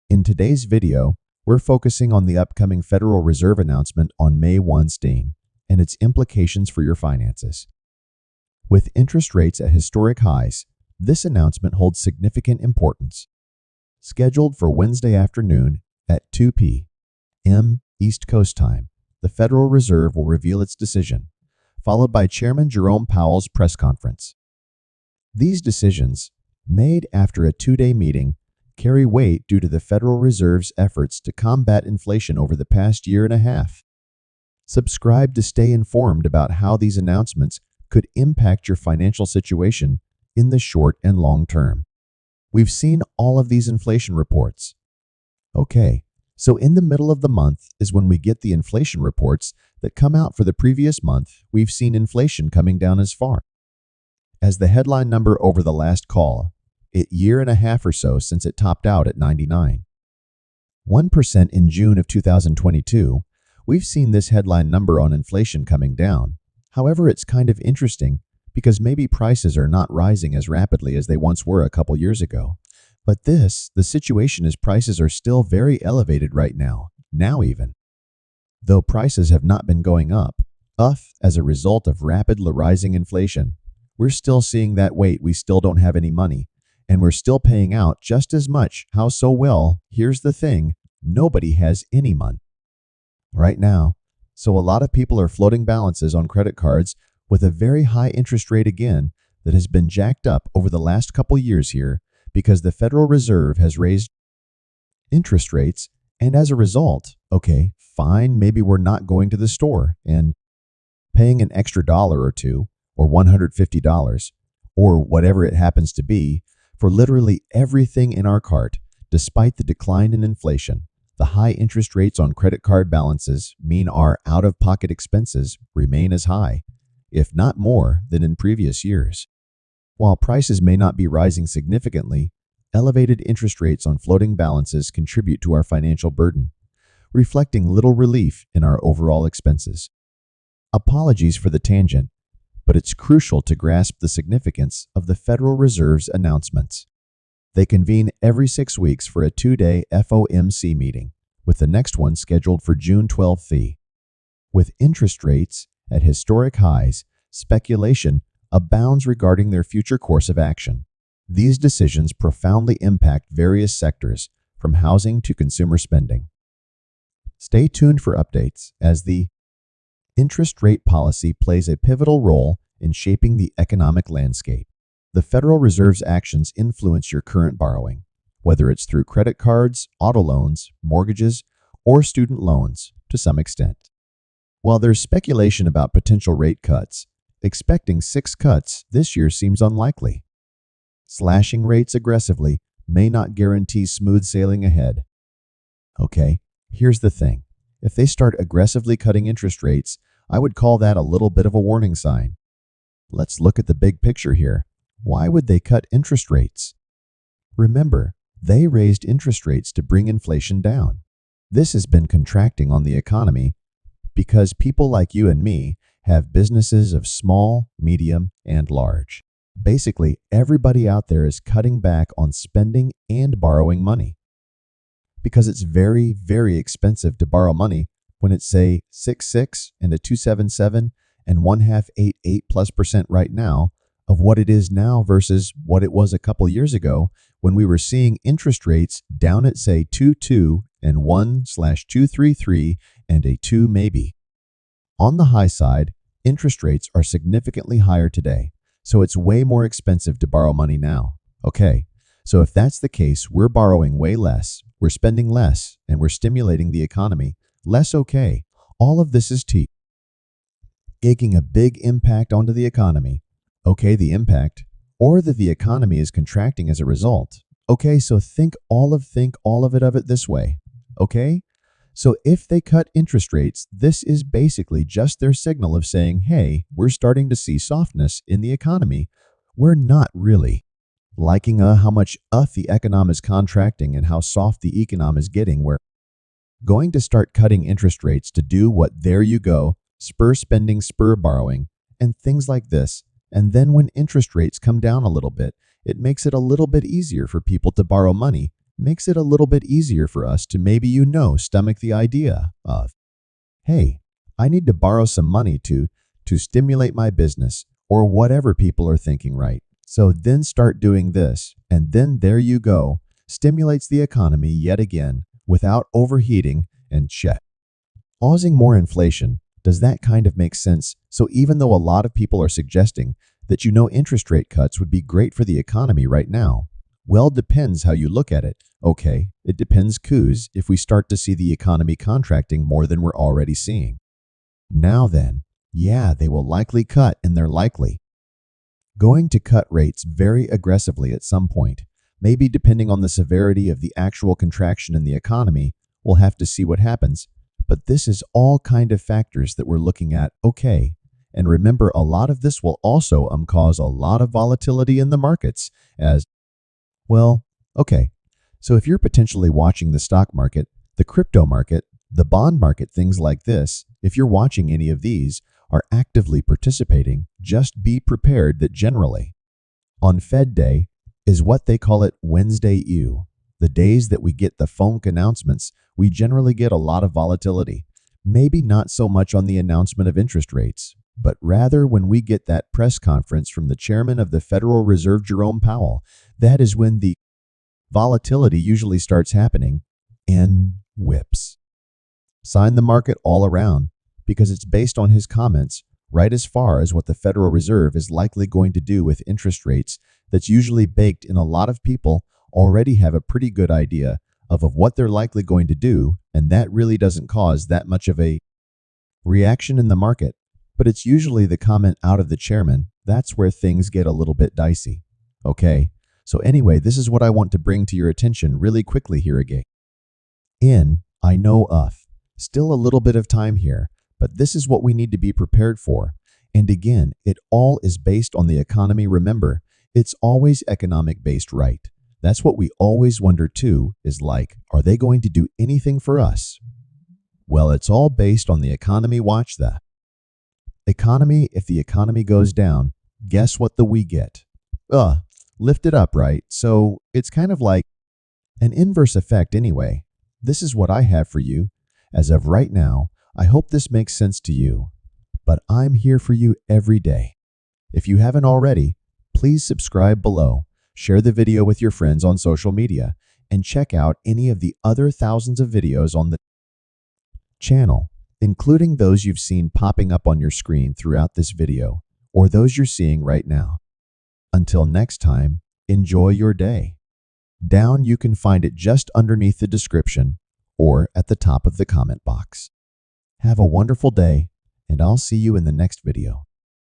In today's video, we're focusing on the upcoming Federal Reserve announcement on May 1 and its implications for your finances. With interest rates at historic highs, this announcement holds significant importance. Scheduled for Wednesday afternoon at 2 p.m. East Coast time, the Federal Reserve will reveal its decision, followed by Chairman Jerome Powell's press conference. These decisions, made after a two-day meeting, carry weight due to the Federal Reserve's efforts to combat inflation over the past year and a half. Subscribe to stay informed about how these announcements could impact your financial situation in the short and long term. We've seen all of these inflation reports. Okay, so in the middle of the month is when we get the inflation reports that come out for the previous month. We've seen inflation coming down as far as the headline number over the last call, a year and a half or so since it topped out at 99. 1% in June of 2022, we've seen this headline number on inflation coming down. However, it's kind of interesting because maybe prices are not rising as rapidly as they once were a couple years ago. But the situation is prices are still very elevated right now even. Though prices have not been going up, as a result of rapidly rising inflation, we're still seeing that weight. We still don't have any money, and we're still paying out just as much. How so? Well, here's the thing. Nobody has any money right now. So a lot of people are floating balances on credit cards with a very high interest rate again that has been jacked up over the last couple years here because the Federal Reserve has raised interest rates, and as a result, okay, fine, maybe we're not going to the store and paying an extra $1 or $2 or $150 or whatever it happens to be for literally everything in our cart. Despite the decline in inflation, the high interest rates on credit card balances mean our out-of-pocket expenses remain as high, if not more, than in previous years. While prices may not be rising significantly, elevated interest rates on floating balances contribute to our financial burden, reflecting little relief in our overall expenses. Apologies for the tangent, but it's crucial to grasp the significance of the Federal Reserve's announcements. They convene every 6 weeks for a two-day FOMC meeting, with the next one scheduled for June 12th. With interest rates at historic highs, speculation abounds regarding their future course of action. These decisions profoundly impact various sectors, from housing to consumer spending. Stay tuned for updates, as the interest rate policy plays a pivotal role in shaping the economic landscape. The Federal Reserve's actions influence your current borrowing, whether it's through credit cards, auto loans, mortgages, or student loans to some extent. While there's speculation about potential rate cuts, expecting 6 cuts this year seems unlikely. Slashing rates aggressively may not guarantee smooth sailing ahead. Okay, here's the thing. If they start aggressively cutting interest rates, I would call that a little bit of a warning sign. Let's look at the big picture here. Why would they cut interest rates? Remember, they raised interest rates to bring inflation down. This has been contracting on the economy because people like you and me have businesses of small, medium, and large. Basically, everybody out there is cutting back on spending and borrowing money because it's very, very expensive to borrow money when it's, say, 6.6 and a 2.77 and 0.588+% right now of what it is now versus what it was a couple years ago when we were seeing interest rates down at, say, 2.2 and 1/233 and a 2 maybe. On the high side, interest rates are significantly higher today, so it's way more expensive to borrow money now. Okay, so if that's the case, we're borrowing way less, we're spending less, and we're stimulating the economy less. Okay, all of this is taking a big impact onto the economy. Okay, the impact, or that the economy is contracting as a result. Okay, so think all of it this way. Okay, so if they cut interest rates, this is basically just their signal of saying, hey, we're starting to see softness in the economy. We're not really liking how much the economy is contracting and how soft the economy is getting. We're going to start cutting interest rates to do what, there you go, spur spending, spur borrowing, and things like this. And then when interest rates come down a little bit, it makes it a little bit easier for people to borrow money makes it a little bit easier for us to stomach the idea of, hey, I need to borrow some money to stimulate my business or whatever people are thinking, right? So then start doing this, and then there you go, stimulates the economy yet again without overheating and check. Causing more inflation. Does that kind of make sense? So even though a lot of people are suggesting that interest rate cuts would be great for the economy right now, well, depends how you look at it. Okay, it depends if we start to see the economy contracting more than we're already seeing. Now then, yeah, they will likely cut, and they're likely going to cut rates very aggressively at some point. Maybe depending on the severity of the actual contraction in the economy, we'll have to see what happens. But this is all kind of factors that we're looking at, okay? And remember, a lot of this will also cause a lot of volatility in the markets as well. Okay, so if you're potentially watching the stock market, the crypto market, the bond market, things like this, if you're watching any of these, are actively participating, just be prepared that generally on Fed Day is what they call it Wednesday U. The days that we get the FOMC announcements, we generally get a lot of volatility. Maybe not so much on the announcement of interest rates, but rather when we get that press conference from the chairman of the Federal Reserve, Jerome Powell. That is when the volatility usually starts happening and whips. Sign the market all around because it's based on his comments right as far as what the Federal Reserve is likely going to do with interest rates. That's usually baked in. A lot of people already have a pretty good idea of what they're likely going to do, and that really doesn't cause that much of a reaction in the market. But it's usually the comment out of the chairman. That's where things get a little bit dicey. Okay, so anyway, this is what I want to bring to your attention really quickly here again. I know still a little bit of time here, but this is what we need to be prepared for. And again, it all is based on the economy. Remember, it's always economic based, right? That's what we always wonder too, is like, are they going to do anything for us? Well, it's all based on the economy. Watch the economy. If the economy goes down, guess what we get? Lift it up, right? So it's kind of like an inverse effect anyway. This is what I have for you as of right now. I hope this makes sense to you, but I'm here for you every day. If you haven't already, please subscribe below, share the video with your friends on social media, and check out any of the other thousands of videos on the channel, including those you've seen popping up on your screen throughout this video, or those you're seeing right now. Until next time, enjoy your day. Down, you can find it just underneath the description or at the top of the comment box. Have a wonderful day, and I'll see you in the next video.